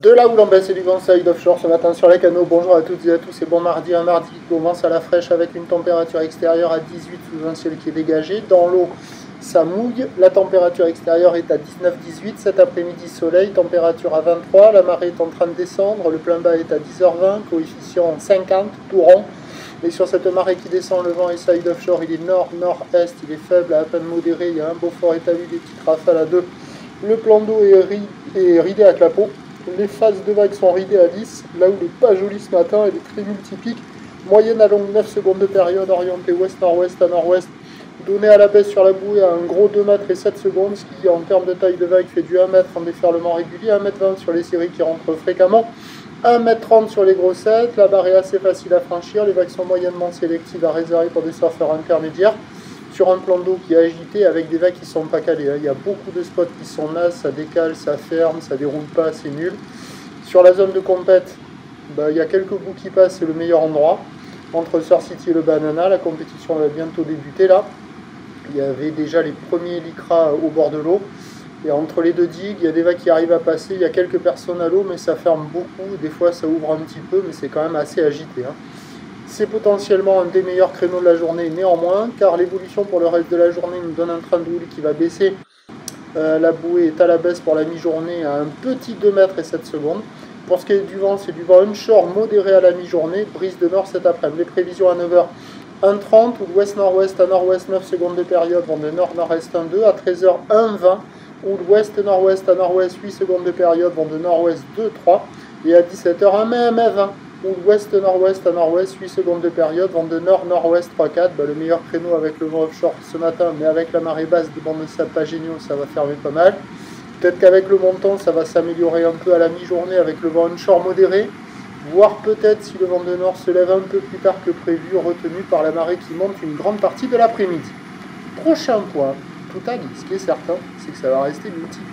De la houle en baisse et du vent side offshore ce matin sur les canaux. Bonjour à toutes et à tous et bon mardi. Un mardi qui commence à la fraîche avec une température extérieure à 18 sous un ciel qui est dégagé. Dans l'eau, ça mouille. La température extérieure est à 19-18. Cet après-midi, soleil, température à 23. La marée est en train de descendre. Le plein bas est à 10h20, coefficient 50, tout rond. Et sur cette marée qui descend, le vent est side offshore. Il est nord-nord-est. Il est faible, à peine modéré. Il y a un beau fort établi, des petites rafales à 2. Le plan d'eau est ridé à clapot. Les phases de vagues sont ridées à 10, là où il n'est pas joli ce matin, elle est très multipique. Moyenne à longue 9 secondes de période, orientée ouest-nord-ouest à nord-ouest, donnée à la baisse sur la bouée à un gros 2 mètres et 7 secondes, ce qui en termes de taille de vague fait du 1 mètre en déferlement régulier, 1,20 m sur les séries qui rentrent fréquemment, 1,30 m sur les grossettes. La barre est assez facile à franchir, les vagues sont moyennement sélectives à réserver pour des surfeurs intermédiaires. Sur un plan d'eau qui est agité avec des vagues qui ne sont pas calées. Il y a beaucoup de spots qui sont nazes, ça décale, ça ferme, ça déroule pas, c'est nul. Sur la zone de compète, il y a quelques bouts qui passent, c'est le meilleur endroit. Entre Surf City et le Banana, la compétition va bientôt débuter là. Il y avait déjà les premiers lycras au bord de l'eau. Et entre les deux digues, il y a des vagues qui arrivent à passer. Il y a quelques personnes à l'eau, mais ça ferme beaucoup. Des fois, ça ouvre un petit peu, mais c'est quand même assez agité. C'est potentiellement un des meilleurs créneaux de la journée néanmoins, car l'évolution pour le reste de la journée nous donne un train de houle qui va baisser. La bouée est à la baisse pour la mi-journée à un petit 2 mètres et 7 secondes. Pour ce qui est du vent, c'est du vent onshore modéré à la mi-journée, brise de nord cet après-midi. Les prévisions à 9h, 1,30, ou de ouest-nord-ouest à nord-ouest, 9 secondes de période, vent de nord-nord-est 1,2, à 13h, 1,20, ou de ouest-nord-ouest à nord-ouest, 8 secondes de période, vent de nord-ouest 2,3, et à 17h, 1,20. Ou ouest-nord-ouest à nord-ouest, 8 secondes de période, vent de nord-nord-ouest 3-4, le meilleur créneau avec le vent offshore ce matin, mais avec la marée basse des bancs de sable pas géniaux, ça va fermer pas mal. Peut-être qu'avec le montant, ça va s'améliorer un peu à la mi-journée avec le vent onshore modéré, voire peut-être si le vent de nord se lève un peu plus tard que prévu, retenu par la marée qui monte une grande partie de l'après-midi. Prochain point, tout à dit, ce qui est certain, c'est que ça va rester multiple.